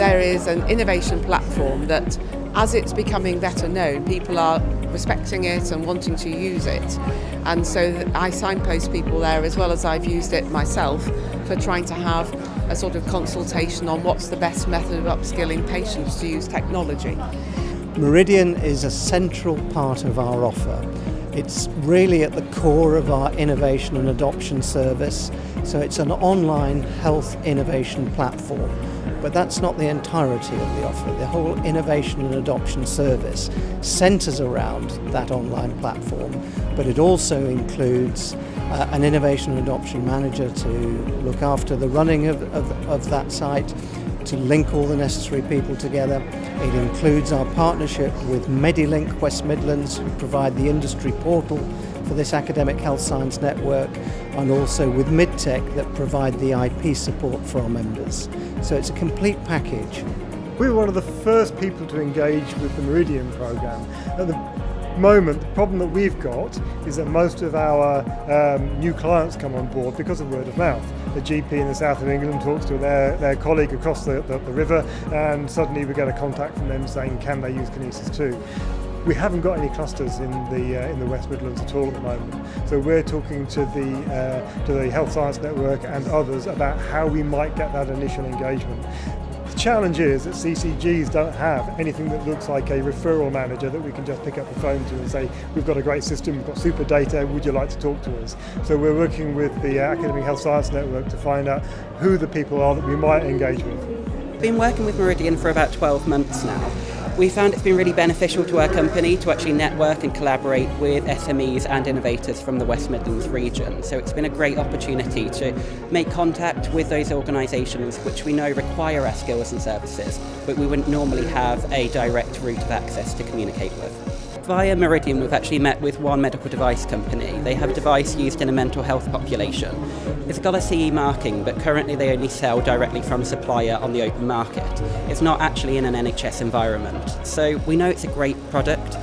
there is an innovation platform that, as it's becoming better known, people are respecting it and wanting to use it. And so I signpost people there, as well as I've used it myself, for trying to have a sort of consultation on what's the best method of upskilling patients to use technology. Meridian is a central part of our offer. It's really at the core of our innovation and adoption service. So it's an online health innovation platform. But that's not the entirety of the offer. The whole innovation and adoption service centres around that online platform, but it also includes an innovation and adoption manager to look after the running of that site, to link all the necessary people together. It includes our partnership with Medilink West Midlands, who provide the industry portal for this academic health science network, and also with Midtech that provide the IP support for our members. So it's a complete package. We were one of the first people to engage with the Meridian programme. At the moment, the problem that we've got is that most of our new clients come on board because of word of mouth. A GP in the south of England talks to their colleague across the river, and suddenly we get a contact from them saying, can they use Kinesis too? We haven't got any clusters in the West Midlands at all at the moment. So we're talking to the Health Science Network and others about how we might get that initial engagement. The challenge is that CCGs don't have anything that looks like a referral manager that we can just pick up the phone to and say, we've got a great system, we've got super data, would you like to talk to us? So we're working with the Academic Health Science Network to find out who the people are that we might engage with. I've been working with Meridian for about 12 months now. We found it's been really beneficial to our company to actually network and collaborate with SMEs and innovators from the West Midlands region. So it's been a great opportunity to make contact with those organisations which we know require our skills and services, but we wouldn't normally have a direct route of access to communicate with. Via Meridian, we've actually met with one medical device company. They have a device used in a mental health population. It's got a CE marking, but currently they only sell directly from a supplier on the open market. It's not actually in an NHS environment. So we know it's a great product,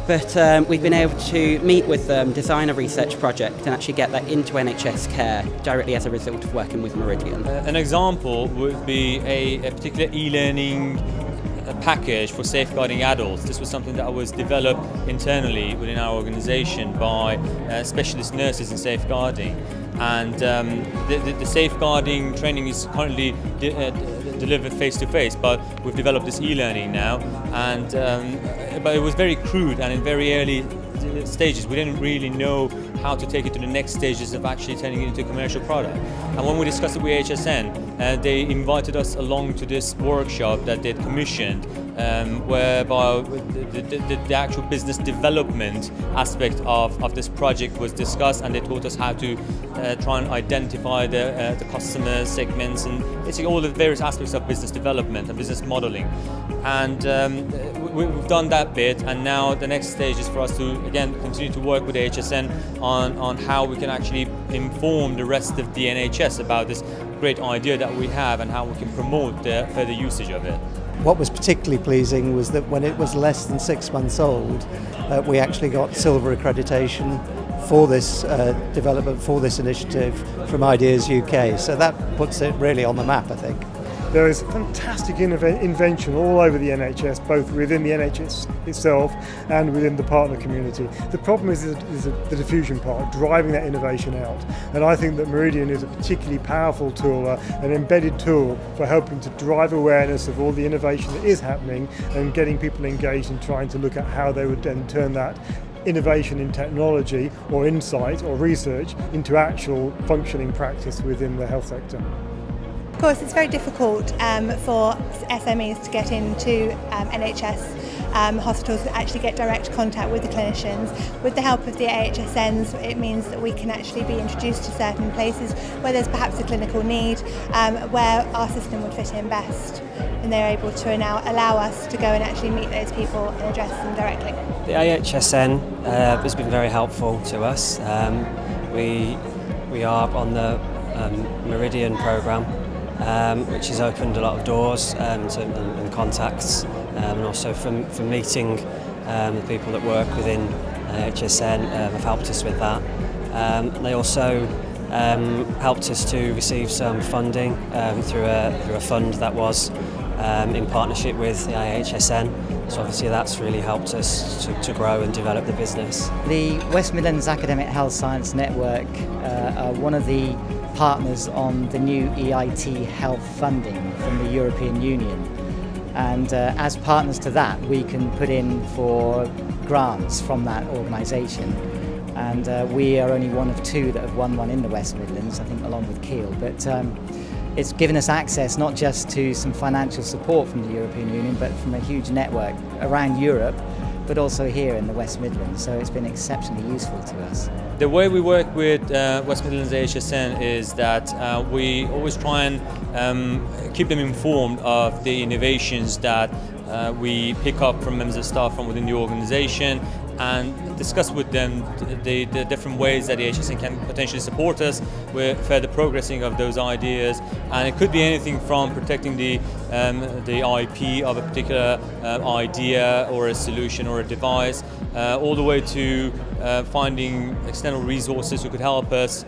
but we've been able to meet with them, design a research project and actually get that into NHS care directly as a result of working with Meridian. An example would be a particular e-learning package for safeguarding adults. This was something that was developed internally within our organisation by specialist nurses in safeguarding, and the safeguarding training is currently delivered face-to-face, but we've developed this e-learning now, and but it was very crude and in very early stages. We didn't really know how to take it to the next stages of actually turning it into a commercial product. And when we discussed it with HSN, they invited us along to this workshop that they'd commissioned, whereby the actual business development aspect of this project was discussed, and they taught us how to try and identify the customer segments and basically all the various aspects of business development and business modeling. And we've done that bit, and now the next stage is for us to again continue to work with HSN on how we can actually inform the rest of the NHS about this great idea that we have and how we can promote the further usage of it. What was particularly pleasing was that when it was less than 6 months old, we actually got silver accreditation for this development, for this initiative from Ideas UK. So that puts it really on the map, I think. There is fantastic invention all over the NHS, both within the NHS itself and within the partner community. The problem is the diffusion part, driving that innovation out. And I think that Meridian is a particularly powerful tool, an embedded tool for helping to drive awareness of all the innovation that is happening and getting people engaged and trying to look at how they would then turn that innovation in technology or insight or research into actual functioning practice within the health sector. Of course, it's very difficult for SMEs to get into NHS hospitals and actually get direct contact with the clinicians. With the help of the AHSNs, it means that we can actually be introduced to certain places where there's perhaps a clinical need, where our system would fit in best. And they're able to now allow us to go and actually meet those people and address them directly. The AHSN has been very helpful to us. We are on the Meridian programme, which has opened a lot of doors and contacts, and also from meeting the people that work within HSN have helped us with that. They also helped us to receive some funding through a fund that was in partnership with the IHSN. So obviously that's really helped us to grow and develop the business. The West Midlands Academic Health Science Network are one of the partners on the new EIT health funding from the European Union. And as partners to that, we can put in for grants from that organisation. And we are only one of two that have won one in the West Midlands, I think along with Kiel. But it's given us access not just to some financial support from the European Union, but from a huge network around Europe, but also here in the West Midlands. So it's been exceptionally useful to us. The way we work with West Midlands AHSN is that we always try and keep them informed of the innovations that we pick up from members of staff from within the organisation, and discuss with them the different ways that the AHSN can potentially support us with further progressing of those ideas. And it could be anything from protecting the IP of a particular idea or a solution or a device, all the way to finding external resources who could help us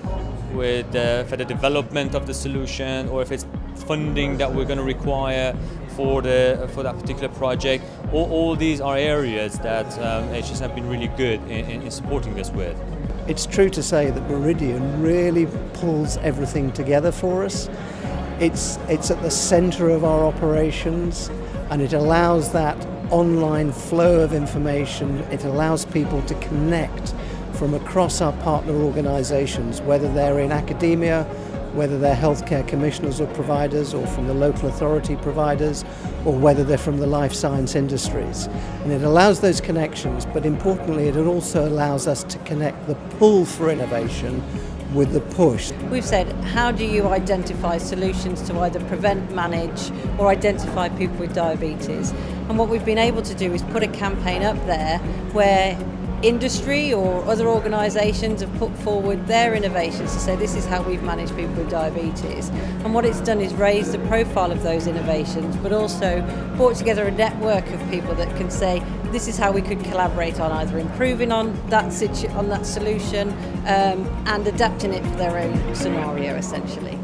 with further development of the solution, or if it's funding that we're going to require for that particular project. All these are areas that HSN have been really good in supporting us with. It's true to say that Meridian really pulls everything together for us. It's at the centre of our operations, and it allows that online flow of information. It allows people to connect from across our partner organisations, whether they're in academia, whether they're healthcare commissioners or providers, or from the local authority providers, or whether they're from the life science industries. And it allows those connections, but importantly it also allows us to connect the pull for innovation with the push. We've said, how do you identify solutions to either prevent, manage or identify people with diabetes? And what we've been able to do is put a campaign up there where industry or other organisations have put forward their innovations to say this is how we've managed people with diabetes. And what it's done is raise the profile of those innovations, but also brought together a network of people that can say this is how we could collaborate on either improving on that solution and adapting it for their own scenario essentially.